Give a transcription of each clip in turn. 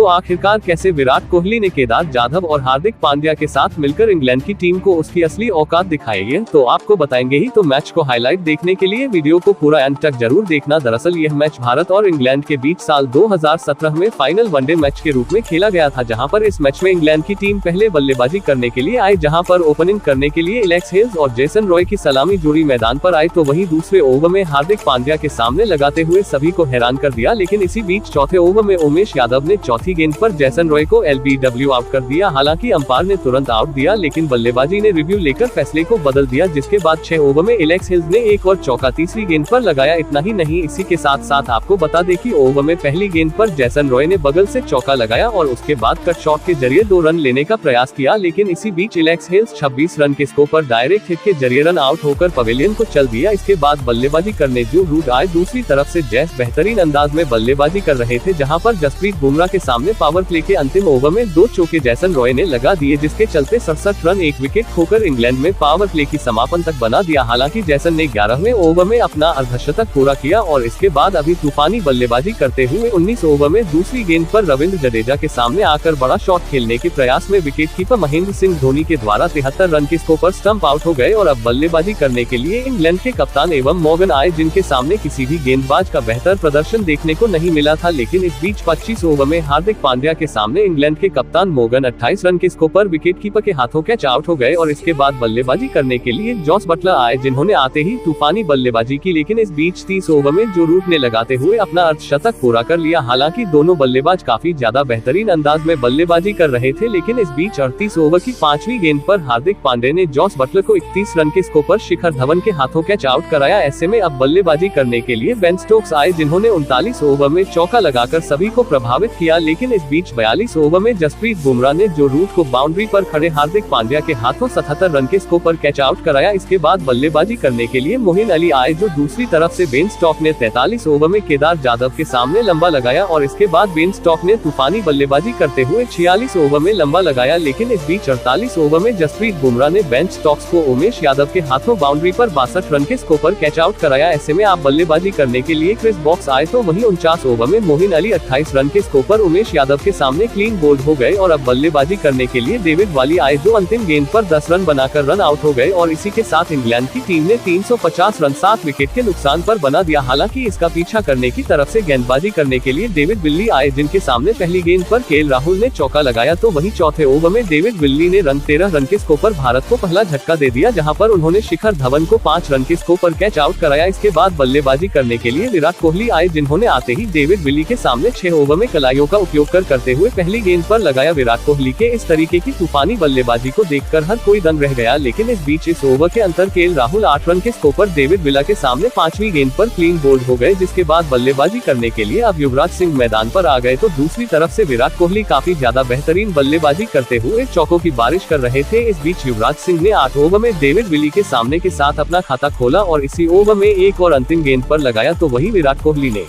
तो आखिरकार कैसे विराट कोहली ने केदार जाधव और हार्दिक पांड्या के साथ मिलकर इंग्लैंड की टीम को उसकी असली औकात दिखाई है, तो आपको बताएंगे ही। तो मैच को हाईलाइट देखने के लिए वीडियो को पूरा एंड तक जरूर देखना। दरअसल यह मैच भारत और इंग्लैंड के बीच साल 2017 में फाइनल वनडे मैच के रूप में खेला गया था, जहां पर इस मैच में इंग्लैंड की टीम पहले बल्लेबाजी करने के लिए आई, जहां पर ओपनिंग करने के लिए एलेक्स हेल्स और जेसन रॉय की सलामी जोड़ी मैदान पर आई, तो वही दूसरे ओवर में हार्दिक पांड्या के सामने लगाते हुए सभी को हैरान कर दिया। लेकिन इसी बीच चौथे ओवर में उमेश यादव ने चौथी गेंद पर जेसन रॉय को LBW आउट कर दिया। हालांकि अंपायर ने तुरंत आउट दिया, लेकिन बल्लेबाजी ने रिव्यू लेकर फैसले को बदल दिया, जिसके बाद 6 ओवर में एलेक्स हेल्स ने एक और चौका तीसरी गेंद पर लगाया। इतना ही नहीं, इसी के साथ साथ आपको बता दें कि ओवर में पहली गेंद पर जेसन रॉय ने बगल से चौका लगाया और उसके बाद कट शॉट के जरिए 2 रन लेने का प्रयास किया। लेकिन इसी बीच एलेक्स हेल्स 26 रन के स्कोर पर डायरेक्ट हिट के जरिए रन आउट होकर पवेलियन को चल दिया। इसके बाद बल्लेबाजी करने जो रूट आए, दूसरी तरफ से जैस बेहतरीन अंदाज में बल्लेबाजी कर रहे थे, जहां पर जसप्रीत बुमराह के सामने पावर प्ले के अंतिम ओवर में 2 चौके जेसन रॉय ने लगा दिए, जिसके चलते 67 रन 1 विकेट खोकर इंग्लैंड में पावर प्ले की समापन तक बना दिया। हालांकि जेसन ने 11वें ओवर में अपना अर्धशतक पूरा किया और इसके बाद अभी तूफानी बल्लेबाजी करते हुए 19 ओवर में दूसरी गेंद पर रविंद्र जडेजा के सामने आकर बड़ा शॉट खेलने के प्रयास में विकेटकीपर महेंद्र सिंह धोनी के द्वारा 73 रन के स्कोर पर स्टंप आउट हो गए और अब बल्लेबाजी करने के लिए इंग्लैंड के कप्तान एवं मॉर्गन आए, जिनके सामने किसी भी गेंदबाज का बेहतर प्रदर्शन देखने को नहीं मिला था। लेकिन इस बीच 25 ओवर में हार्दिक पांड्या के सामने इंग्लैंड के कप्तान मॉर्गन 28 रन के स्कोर पर विकेटकीपर के हाथों कैच आउट हो गए और इसके बाद बल्लेबाजी करने के लिए जॉस बटलर आए, जिन्होंने आते ही तूफानी बल्लेबाजी की। लेकिन इस बीच 30 ओवर में जो रूट ने लगाते हुए अपना अर्धशतक पूरा कर लिया। हालांकि दोनों बल्लेबाज काफी ज्यादा बेहतरीन अंदाज में बल्लेबाजी कर रहे थे, लेकिन इस बीच 38 ओवर की 5वीं गेंद पर हार्दिक पांड्या ने जॉस बटलर को 31 रन के स्कोर पर शिखर धवन के हाथों कैच आउट कराया। ऐसे में अब बल्लेबाजी करने के लिए बेन स्टोक्स आए, जिन्होंने 39 ओवर में चौका लगाकर सभी को प्रभावित किया। लेकिन इस बीच 42 ओवर में जसप्रीत बुमराह ने जो रूट को बाउंड्री पर खड़े हार्दिक पांड्या के हाथों 77 रन के स्कोर पर कैच आउट कराया। इसके बाद बल्लेबाजी करने के लिए मोहिन अली आए, जो दूसरी तरफ से बेन स्टॉक ने 43 ओवर में केदार जाधव के सामने लंबा लगाया और इसके बाद बेन स्टॉक ने तूफानी बल्लेबाजी करते हुए 46 ओवर में लंबा लगाया। लेकिन इस बीच 48 ओवर में जसप्रीत बुमराह ने बेन स्टॉक्स को उमेश यादव के हाथों बाउंड्री पर 62 रन के स्कोर पर कैच आउट कराया। ऐसे में आप बल्लेबाजी करने के लिए क्रिस बॉक्स आए, तो वहीं 49 ओवर में मोहिन अली 28 रन के स्कोर पर उमेश यादव के सामने क्लीन बोल्ड हो गए और अब बल्लेबाजी करने के लिए डेविड वाली आए, जो अंतिम गेंद पर 10 रन बनाकर रन आउट हो गए और इसी के साथ इंग्लैंड की टीम ने 350 रन 7 विकेट के नुकसान पर बना दिया। हालांकि इसका पीछा करने की तरफ से गेंदबाजी करने के लिए डेविड विल्ली आए, जिनके सामने पहली गेंद पर केएल राहुल ने चौका लगाया, तो वहीं चौथे ओवर में डेविड विल्ली ने 13 रन के स्कोर पर भारत को पहला झटका दे दिया, जहां पर उन्होंने शिखर धवन को 5 रन के स्कोर पर कैच आउट कराया। इसके बाद बल्लेबाजी करने के लिए विराट कोहली आए, जिन्होंने आते ही डेविड विल्ली के सामने 6 ओवर में कलाइयों का उपयोग करते हुए पहली गेंद पर लगाया। विराट कोहली के इस तरीके की तूफानी बल्लेबाजी को देखकर हर कोई दंग रह गया। लेकिन इस बीच इस ओवर के अंतर केएल राहुल 8 रन के स्कोर पर डेविड विला के सामने 5वीं गेंद पर क्लीन बोल्ड हो गए, जिसके बाद बल्लेबाजी करने के लिए अब युवराज सिंह मैदान पर आ गए। तो दूसरी तरफ से विराट कोहली काफी ज्यादा बेहतरीन बल्लेबाजी करते हुए चौकों की बारिश कर रहे थे। इस बीच युवराज सिंह ने 8 ओवर में डेविड विली के सामने के साथ अपना खाता खोला और इसी ओवर में एक और अंतिम गेंद पर लगाया, तो वही विराट कोहली ने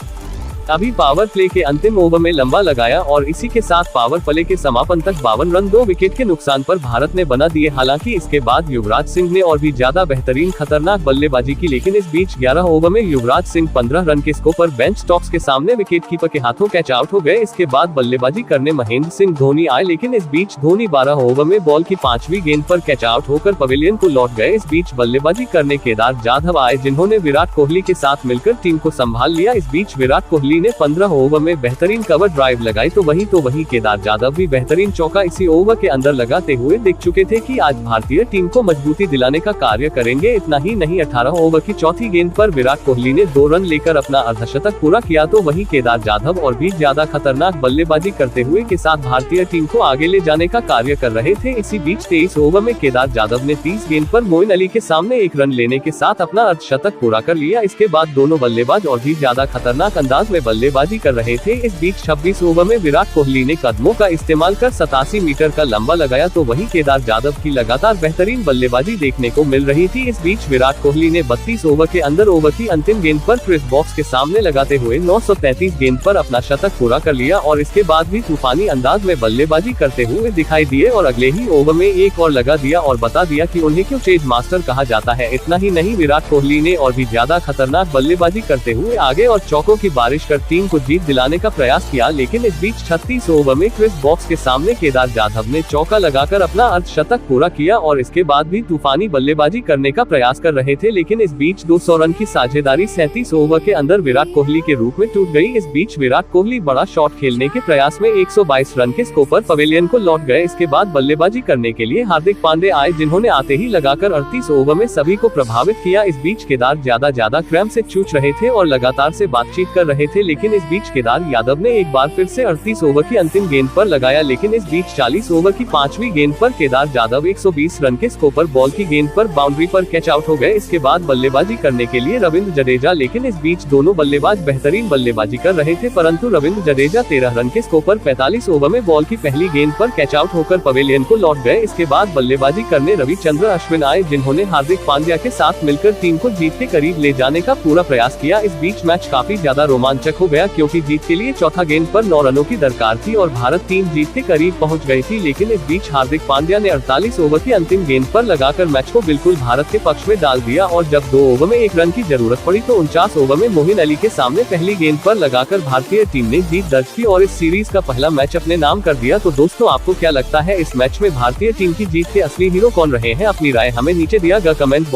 अभी पावर प्ले के अंतिम ओवर में लंबा लगाया और इसी के साथ पावर प्ले के समापन तक 52 रन 2 विकेट के नुकसान पर भारत ने बना दिए। हालांकि इसके बाद युवराज सिंह ने और भी ज्यादा बेहतरीन खतरनाक बल्लेबाजी की, लेकिन इस बीच 11 ओवर में युवराज सिंह 15 रन के स्कोर पर बेन स्टॉक्स के सामने विकेटकीपर के हाथों कैच आउट हो गए। इसके बाद बल्लेबाजी करने महेंद्र सिंह धोनी आए, लेकिन इस बीच धोनी 12 ओवर में बॉल की 5वीं गेंद पर कैच आउट होकर पवेलियन को लौट गए। इस बीच बल्लेबाजी करने केदार जाधव आए, जिन्होंने विराट कोहली के साथ मिलकर टीम को संभाल लिया। इस बीच विराट कोहली ने 15 ओवर में बेहतरीन कवर ड्राइव लगाई, तो वही केदार जाधव भी बेहतरीन चौका इसी ओवर के अंदर लगाते हुए दिख चुके थे कि आज भारतीय टीम को मजबूती दिलाने का कार्य करेंगे। इतना ही नहीं, 18 ओवर की चौथी गेंद पर विराट कोहली ने 2 रन लेकर अपना अर्धशतक पूरा किया, तो वही केदार जाधव और भी ज्यादा खतरनाक बल्लेबाजी करते हुए के साथ भारतीय टीम को आगे ले जाने का कार्य कर रहे थे। इसी बीच 23 ओवर में केदार जाधव ने 30 गेंद पर मोइन अली के सामने 1 रन लेने के साथ अपना अर्धशतक पूरा कर लिया। इसके बाद दोनों बल्लेबाज और भी ज्यादा खतरनाक अंदाज में बल्लेबाजी कर रहे थे। इस बीच 26 ओवर में विराट कोहली ने कदमों का इस्तेमाल कर 87 मीटर का लंबा लगाया, तो वही केदार जाधव की लगातार बेहतरीन बल्लेबाजी देखने को मिल रही थी। इस बीच विराट कोहली ने 32 ओवर के अंदर ओवर की अंतिम गेंद पर क्रिस बॉक्स के सामने लगाते हुए 933 गेंद पर अपना शतक पूरा कर लिया और इसके बाद भी तूफानी अंदाज में बल्लेबाजी करते हुए दिखाई दिए और अगले ही ओवर में एक और लगा दिया और बता दिया कि उन्हें क्यों चेज मास्टर कहा जाता है। इतना ही नहीं, विराट कोहली ने और भी ज्यादा खतरनाक बल्लेबाजी करते हुए आगे और चौकों की बारिश कर टीम को जीत दिलाने का प्रयास किया, लेकिन इस बीच 36 ओवर में क्रिस बॉक्स के सामने केदार जाधव ने चौका लगाकर अपना अर्धशतक पूरा किया और इसके बाद भी तूफानी बल्लेबाजी करने का प्रयास कर रहे थे, लेकिन इस बीच 200 रन की साझेदारी 37 ओवर के अंदर विराट कोहली के रूप में टूट गई। इस बीच विराट कोहली बड़ा शॉट खेलने के प्रयास में 122 रन के स्कोर पर पवेलियन को लौट गए। इसके बाद बल्लेबाजी करने के लिए हार्दिक पांड्या आए, जिन्होंने आते ही लगाकर 38 ओवर में सभी को प्रभावित किया। इस बीच केदार ज्यादा क्रैम्प से जूझ रहे थे और लगातार से बातचीत कर रहे थे, लेकिन इस बीच केदार यादव ने एक बार फिर से 38 ओवर की अंतिम गेंद पर लगाया, लेकिन इस बीच 40 ओवर की 5वीं गेंद पर केदार जाधव 120 रन के स्कोर पर बॉल की गेंद पर बाउंड्री पर कैच आउट हो गए। इसके बाद बल्लेबाजी करने के लिए रविंद्र जडेजा, लेकिन इस बीच दोनों बल्लेबाज बेहतरीन बल्लेबाजी कर रहे थे, परंतु रविंद्र जडेजा 13 रन के स्कोर पर 45 ओवर में बॉल की पहली गेंद पर कैच आउट होकर पवेलियन को लौट गए। इसके बाद बल्लेबाजी करने रविचंद्रन अश्विन आए, जिन्होंने हार्दिक पांड्या के साथ मिलकर टीम को जीत के करीब ले जाने का पूरा प्रयास किया। इस बीच मैच काफी ज्यादा रोमांचक हो गया, क्योंकि जीत के लिए चौथा गेंद पर 9 रनों की दरकार थी और भारत टीम जीत के करीब पहुंच गई थी, लेकिन इस बीच हार्दिक पांड्या ने 48 ओवर की अंतिम गेंद पर लगाकर मैच को बिल्कुल भारत के पक्ष में डाल दिया और जब 2 ओवर में 1 रन की जरूरत पड़ी तो 49 ओवर में मोइन अली के सामने पहली गेंद पर लगाकर भारतीय टीम ने जीत दर्ज की और इस सीरीज का पहला मैच अपने नाम कर दिया। तो दोस्तों, आपको क्या लगता है इस मैच में भारतीय टीम की जीत के असली हीरो कौन रहे हैं? अपनी राय हमें नीचे दिया गया कमेंट